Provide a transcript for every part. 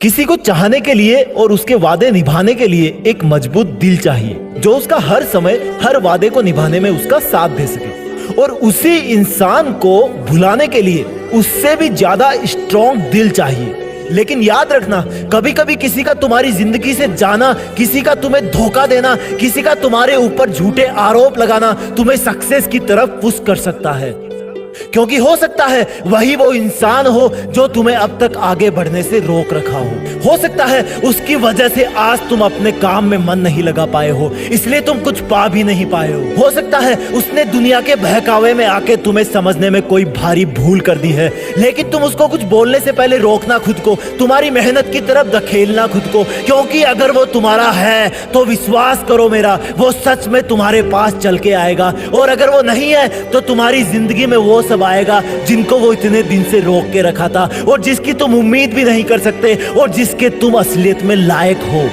किसी को चाहने के लिए और उसके वादे निभाने के लिए एक मजबूत दिल चाहिए जो उसका हर समय हर वादे को निभाने में उसका साथ दे सके। और उसी इंसान को भुलाने के लिए उससे भी ज्यादा स्ट्रॉन्ग दिल चाहिए। लेकिन याद रखना, कभी कभी किसी का तुम्हारी जिंदगी से जाना, किसी का तुम्हें धोखा देना, किसी का तुम्हारे ऊपर झूठे आरोप लगाना तुम्हें सक्सेस की तरफ पुश कर सकता है। क्योंकि हो सकता है वही वो इंसान हो जो तुम्हें अब तक आगे बढ़ने से रोक रखा हो सकता है उसकी वजह से आज तुम अपने काम में मन नहीं लगा पाए हो, इसलिए तुम कुछ पा भी नहीं पाए हो सकता है उसने दुनिया के बहकावे में आके तुम्हें समझने में कोई भारी भूल कर दी है, लेकिन तुम उसको कुछ बोलने से पहले रोकना खुद को, तुम्हारी मेहनत की तरफ धकेलना खुद को। क्योंकि अगर वो तुम्हारा है तो विश्वास करो मेरा, वो सच में तुम्हारे पास चल के आएगा। और अगर वो नहीं है तो तुम्हारी जिंदगी में वो सब आएगा जिनको वो इतने दिन से रोक के रखा था, और जिसकी तुम उम्मीद भी नहीं कर सकते, और जिसके तुम असलियत में लायक हो।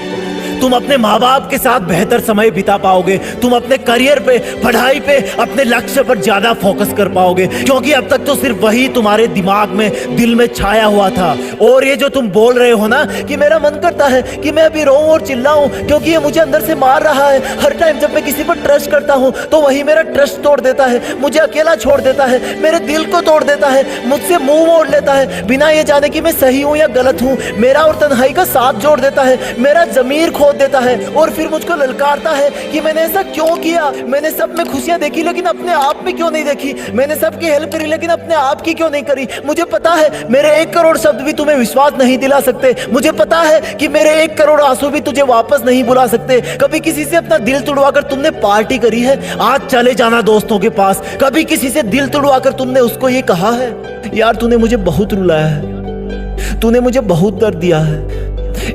तुम अपने माँ बाप के साथ बेहतर समय बिता पाओगे, तुम अपने करियर पे, पढ़ाई पे, अपने लक्ष्य पर ज्यादा फोकस कर पाओगे, क्योंकि अब तक तो सिर्फ वही तुम्हारे दिमाग में, दिल में छाया हुआ था। और ये जो तुम बोल रहे हो ना कि मेरा मन करता है कि मैं अभी रोऊं और चिल्लाऊं क्योंकि ये मुझे अंदर से मार रहा है, हर टाइम जब मैं किसी पर ट्रस्ट करता हूं तो वही मेरा ट्रस्ट तोड़ देता है, मुझे अकेला छोड़ देता है, मेरे दिल को तोड़ देता है, मुझसे मुंह मोड़ लेता है बिना ये जाने कि मैं सही हूं या गलत हूं, मेरा और तन्हाई का साथ जोड़ देता है, मेरा जमीर खो देता है, और फिर मुझको ललकारता है कि मैंने ऐसा क्यों किया। मैंने सब में खुशियां देखी लेकिन अपने आप में क्यों नहीं देखी, मैंने सबकी हेल्प करी लेकिन अपने आप की क्यों नहीं करी। मुझे पता है मेरे 1 करोड़ शब्द भी तुम्हें विश्वास नहीं दिला सकते, मुझे पता है कि मेरे 1 करोड़ आंसू भी तुझे वापस नहीं बुला सकते। कभी किसी से अपना दिल तुड़वाकर तुमने पार्टी करी है, आज चले जाना दोस्तों के पास। कभी किसी से दिल तुड़वाकर तुमने उसको ये कहा है, यार तूने मुझे बहुत रुलाया है, तूने मुझे बहुत दर्द दिया है,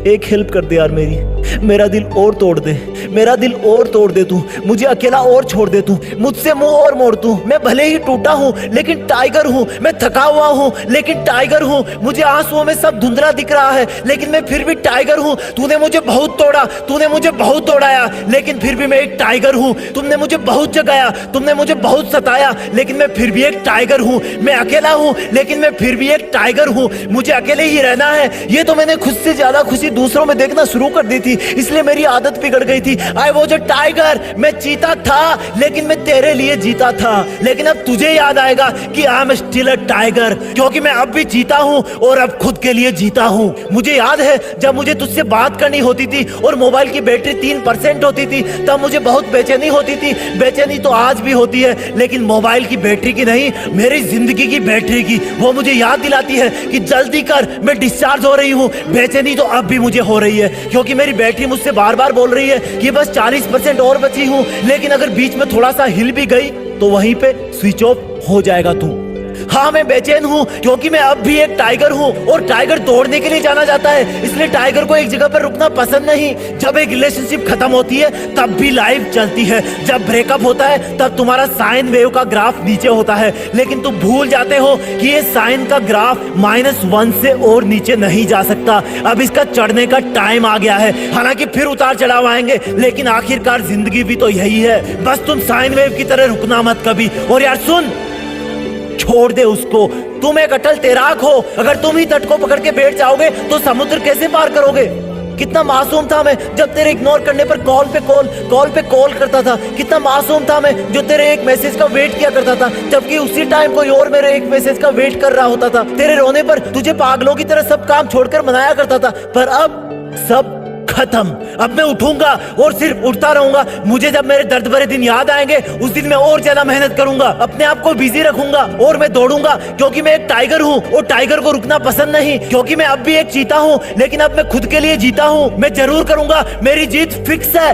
एक हेल्प कर दे यार मेरा दिल और तोड़ दे, मेरा दिल और तोड़ दे तू, मुझे अकेला और छोड़ दे तू, मुझसे मुंह और मोड़ तू। मैं भले ही टूटा हूँ लेकिन टाइगर हूँ, मैं थका हुआ हूँ लेकिन टाइगर हूँ, मुझे आंसुओं में सब धुंधला दिख रहा है लेकिन मैं फिर भी टाइगर हूँ। तूने मुझे बहुत तोड़ा, तूने मुझे बहुत तोड़ाया, लेकिन फिर भी मैं एक टाइगर हूँ। तुमने मुझे बहुत जगाया, तुमने मुझे बहुत सताया, लेकिन मैं फिर भी एक टाइगर हूँ। मैं अकेला हूँ लेकिन मैं फिर भी एक टाइगर हूँ, मुझे अकेले ही रहना है। ये तो मैंने खुद से ज्यादा खुशी दूसरों में देखना शुरू कर दी थी, इसलिए मेरी आदत बिगड़ गई थी। आई वॉज अ टाइगर, मैं चीता था लेकिन मैं तेरे लिए जीता था। लेकिन अब तुझे याद आएगा कि I am still a tiger, क्योंकि मैं अब भी जीता हूँ और अब खुद के लिए जीता हूँ। मुझे याद है जब मुझे तुझसे बात करनी होती थी और मोबाइल की बैटरी 3% होती थी, तब मुझे बहुत बेचैनी होती थी। बेचैनी तो आज भी होती है, लेकिन मोबाइल की बैटरी की नहीं, मेरी जिंदगी की बैटरी की। वो मुझे याद दिलाती है कि जल्दी कर, मैं डिस्चार्ज हो रही हूँ। बेचैनी तो अब भी मुझे हो रही है, क्योंकि मेरी बैटरी मुझसे बार बार बोल रही है कि बस 40% और बची हूँ, लेकिन अगर बीच में थोड़ा सा हिल भी गई तो वहीं पे स्विच ऑफ हो जाएगा तू। हाँ, मैं बेचैन हूँ क्योंकि मैं अब भी एक टाइगर हूँ, और टाइगर दौड़ने के लिए जाना जाता है, इसलिए टाइगर को एक जगह पर रुकना पसंद नहीं। जब एक रिलेशनशिप खत्म होती है तब भी लाइफ चलती है, जब ब्रेकअप होता है तब तुम्हारा साइन वेव का ग्राफ नीचे होता है, लेकिन तुम भूल जाते हो कि ये साइन का ग्राफ -1 से और नीचे नहीं जा सकता। अब इसका चढ़ने का टाइम आ गया है। हालांकि फिर उतार चढ़ाव आएंगे, लेकिन आखिरकार जिंदगी भी तो यही है। बस तुम साइन वेव की तरह रुकना मत कभी। और यार सुन, छोड़ दे उसको, तुम एक अटल तैराक हो। अगर तुम ही तट को पकड़ के बैठ जाओगे तो समुद्र कैसे पार करोगे। कितना मासूम था मैं जब तेरे इग्नोर करने पर कॉल पे कॉल करता था। कितना मासूम था मैं जो तेरे एक मैसेज का वेट किया करता था, जबकि उसी टाइम कोई और मेरे एक मैसेज का वेट कर रहा होता था। तेरे रोने पर तुझे पागलों की तरह सब काम छोड़कर मनाया करता था, पर अब सब खत्म। अब मैं उठूंगा और सिर्फ उठता रहूंगा। मुझे जब मेरे दर्द भरे दिन याद आएंगे उस दिन मैं और ज्यादा मेहनत करूंगा, अपने आप को बिजी रखूंगा और मैं दौड़ूंगा, क्योंकि मैं एक टाइगर हूँ और टाइगर को रुकना पसंद नहीं। क्योंकि मैं अब भी एक चीता हूँ, लेकिन अब मैं खुद के लिए जीता हूँ। मैं जरूर करूंगा, मेरी जीत फिक्स है।